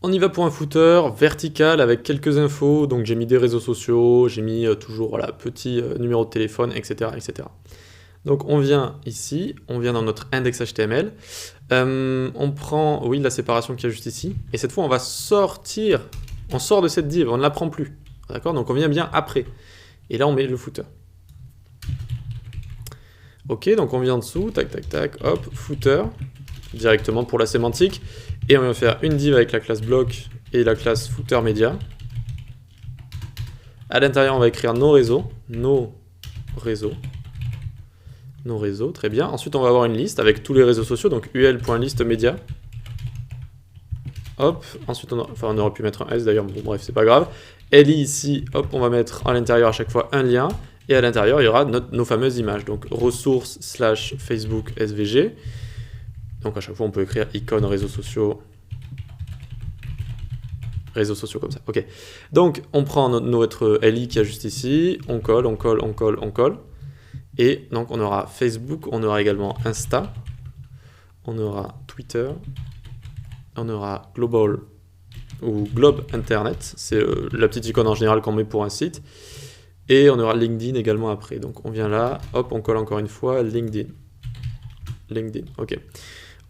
On y va pour un footer vertical avec quelques infos, donc j'ai mis des réseaux sociaux, j'ai mis toujours voilà, petit numéro de téléphone, etc., etc. Donc on vient ici, on vient dans notre index HTML, on prend, oui, la séparation qu'il y a juste ici, et cette fois on va sortir, on sort de cette div, on ne la prend plus, d'accord? Donc on vient bien après, et là on met le footer. Ok, donc on vient en dessous, tac, tac, tac, hop, footer, directement pour la sémantique, et on va faire une div avec la classe bloc et la classe footer média. À l'intérieur, on va écrire nos réseaux, très bien. Ensuite, on va avoir une liste avec tous les réseaux sociaux, donc ul.listMedia. Hop, ensuite, on aurait pu mettre un S d'ailleurs, bon bref, c'est pas grave. li ici, hop, on va mettre à l'intérieur à chaque fois un lien, et à l'intérieur, il y aura nos fameuses images, donc ressources / Facebook SVG. Donc à chaque fois, on peut écrire icône réseaux sociaux comme ça. Ok. Donc on prend notre li qui est juste ici, on colle. Et donc on aura Facebook, on aura également Insta, on aura Twitter, on aura Global ou Globe Internet, c'est la petite icône en général qu'on met pour un site. Et on aura LinkedIn également après. Donc on vient là, hop, on colle encore une fois, LinkedIn, ok.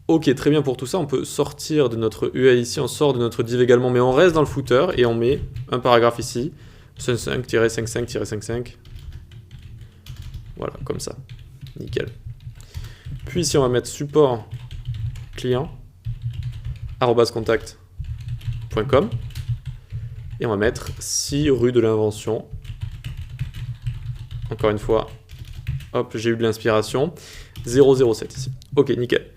Ok, très bien pour tout ça, on peut sortir de notre UL ici, on sort de notre div également, mais on reste dans le footer et on met un paragraphe ici, 55-55-55, voilà, comme ça, nickel. Puis ici on va mettre support client, @contact.com, et on va mettre 6 rue de l'Invention, encore une fois, hop, j'ai eu de l'inspiration, 007 ici, ok, nickel.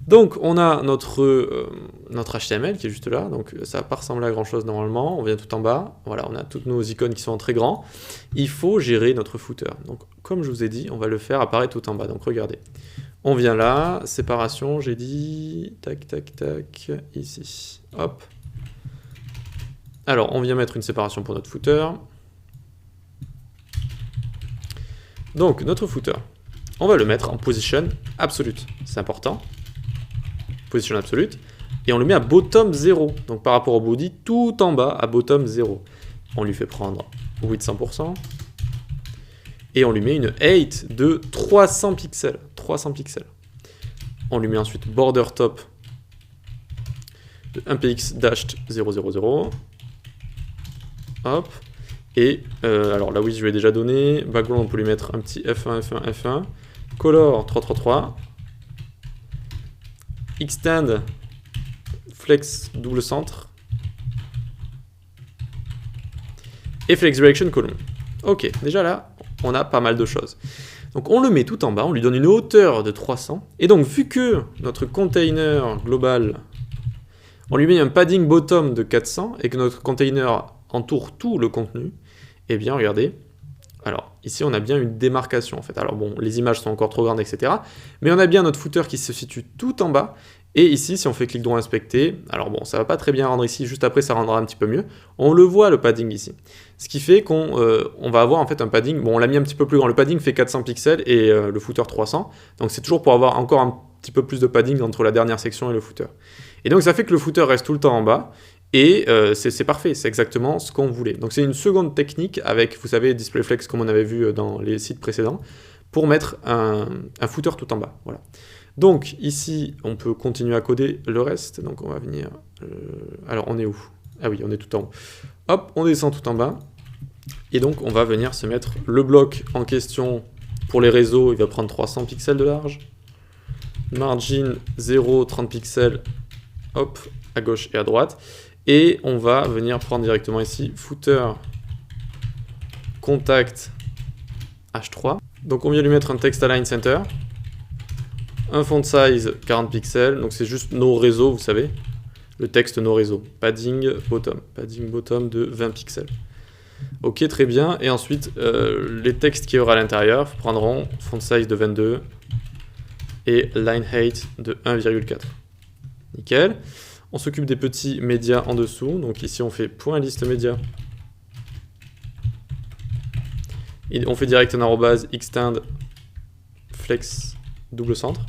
Donc on a notre HTML qui est juste là, donc ça va pas ressembler à grand chose normalement, on vient tout en bas, voilà, on a toutes nos icônes qui sont en très grand. Il faut gérer notre footer, donc comme je vous ai dit, on va le faire apparaître tout en bas, donc regardez. On vient là, séparation, j'ai dit, tac, tac, tac, ici, hop. Alors on vient mettre une séparation pour notre footer. Donc notre footer, on va le mettre en position absolute, c'est important. Position absolute, et on le met à bottom 0, donc par rapport au body, tout en bas à bottom 0. On lui fait prendre width 100%, et on lui met une height de 300 pixels. On lui met ensuite border top de 1px dashed 000, hop, et alors là oui je lui ai déjà donné, background on peut lui mettre un petit F1, F1, F1, color 333, extend flex double centre et flex direction column. Ok, déjà là, on a pas mal de choses. Donc on le met tout en bas, on lui donne une hauteur de 300, et donc vu que notre container global, on lui met un padding bottom de 400, et que notre container entoure tout le contenu, eh bien regardez, alors ici on a bien une démarcation en fait, alors bon les images sont encore trop grandes etc, mais on a bien notre footer qui se situe tout en bas, et ici si on fait clic droit inspecter, alors bon ça va pas très bien rendre ici, juste après ça rendra un petit peu mieux, on le voit le padding ici, ce qui fait qu'on va avoir en fait un padding, bon on l'a mis un petit peu plus grand, le padding fait 400 pixels et le footer 300, donc c'est toujours pour avoir encore un petit peu plus de padding entre la dernière section et le footer. Et donc ça fait que le footer reste tout le temps en bas, et c'est parfait, c'est exactement ce qu'on voulait. Donc c'est une seconde technique avec, vous savez, DisplayFlex comme on avait vu dans les sites précédents, pour mettre un footer tout en bas. Voilà. Donc ici, on peut continuer à coder le reste. Donc on va venir... alors on est où? Ah oui, on est tout en haut. Hop, on descend tout en bas. Et donc on va venir se mettre le bloc en question pour les réseaux, il va prendre 300 pixels de large. Margin 0, 30 pixels, hop, à gauche et à droite. Et on va venir prendre directement ici footer contact h3. Donc on vient lui mettre un text align center, un font size 40 pixels, donc c'est juste nos réseaux, vous savez, le texte nos réseaux, padding bottom de 20 pixels. Ok, très bien, et ensuite les textes qu'il y aura à l'intérieur prendront font size de 22 et line height de 1,4. Nickel. On s'occupe des petits médias en dessous, donc ici on fait .list média. Et on fait direct un arrobase extend flex double centre.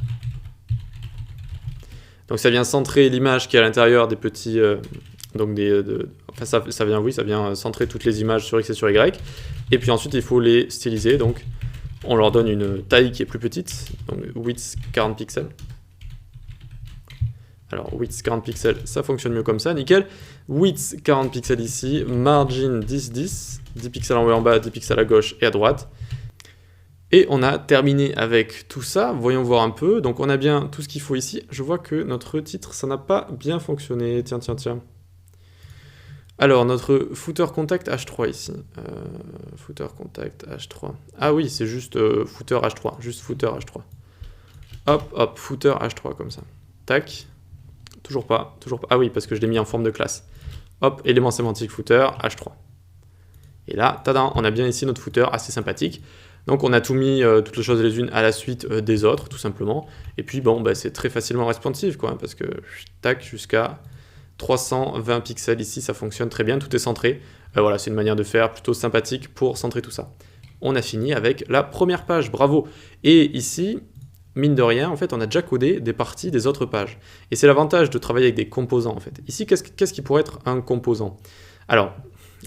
Donc ça vient centrer l'image qui est à l'intérieur des petits donc enfin ça vient centrer toutes les images sur X et sur Y, et puis ensuite il faut les styliser, donc on leur donne une taille qui est plus petite, donc width 40 pixels. Alors width 40 pixels, ça fonctionne mieux comme ça, nickel. Width 40 pixels ici, margin 10, 10, 10 pixels en haut et en bas, 10 pixels à gauche et à droite. Et on a terminé avec tout ça, voyons voir un peu, donc on a bien tout ce qu'il faut ici. Je vois que notre titre, ça n'a pas bien fonctionné, tiens. Alors, notre footer contact H3 ici, footer contact H3, ah oui, c'est juste footer H3, juste footer H3. Hop, footer H3 comme ça, tac, toujours pas, ah oui, parce que je l'ai mis en forme de classe. Hop, élément sémantique footer H3. Et là, tadam, on a bien ici notre footer assez sympathique. Donc on a tout mis, toutes les choses les unes à la suite des autres, tout simplement. Et puis bon, bah, c'est très facilement responsive, quoi, parce que tac, jusqu'à 320 pixels ici, ça fonctionne très bien, tout est centré. Voilà, c'est une manière de faire plutôt sympathique pour centrer tout ça. On a fini avec la première page, bravo. Et ici, mine de rien, en fait, on a déjà codé des parties des autres pages. Et c'est l'avantage de travailler avec des composants, en fait. Ici, qu'est-ce qui pourrait être un composant? Alors,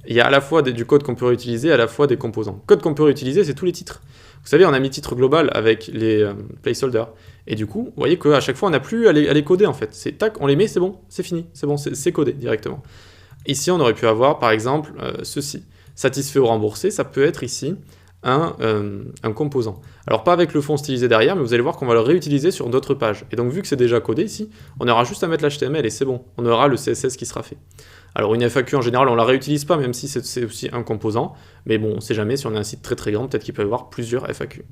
il y a à la fois du code qu'on peut réutiliser, à la fois des composants. Le code qu'on peut réutiliser, c'est tous les titres. Vous savez, on a mis titre global avec les placeholders. Et du coup, vous voyez qu'à chaque fois, on n'a plus à les coder, en fait. C'est tac, on les met, c'est bon, c'est fini, c'est bon, c'est codé directement. Ici, on aurait pu avoir, par exemple, ceci. Satisfait ou remboursé, ça peut être ici un composant. Alors, pas avec le fond stylisé derrière, mais vous allez voir qu'on va le réutiliser sur d'autres pages. Et donc, vu que c'est déjà codé ici, on aura juste à mettre l'HTML et c'est bon. On aura le CSS qui sera fait. Alors une FAQ en général on la réutilise pas même si c'est aussi un composant, mais bon on sait jamais si on a un site très grand, peut-être qu'il peut y avoir plusieurs FAQ.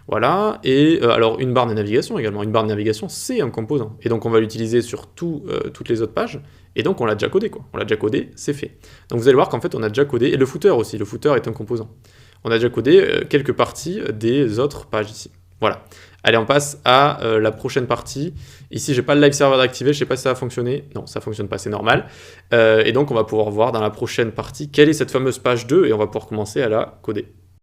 Voilà, et alors une barre de navigation également, une barre de navigation c'est un composant, et donc on va l'utiliser sur toutes les autres pages, et donc on l'a déjà codé quoi, on l'a déjà codé, c'est fait. Donc vous allez voir qu'en fait on a déjà codé, et le footer aussi, le footer est un composant. On a déjà codé quelques parties des autres pages ici. Voilà. Allez, on passe à la prochaine partie. Ici, j'ai pas le live server d'activer, je sais pas si ça va fonctionner. Non, ça fonctionne pas, c'est normal. Et donc, on va pouvoir voir dans la prochaine partie quelle est cette fameuse page 2 et on va pouvoir commencer à la coder.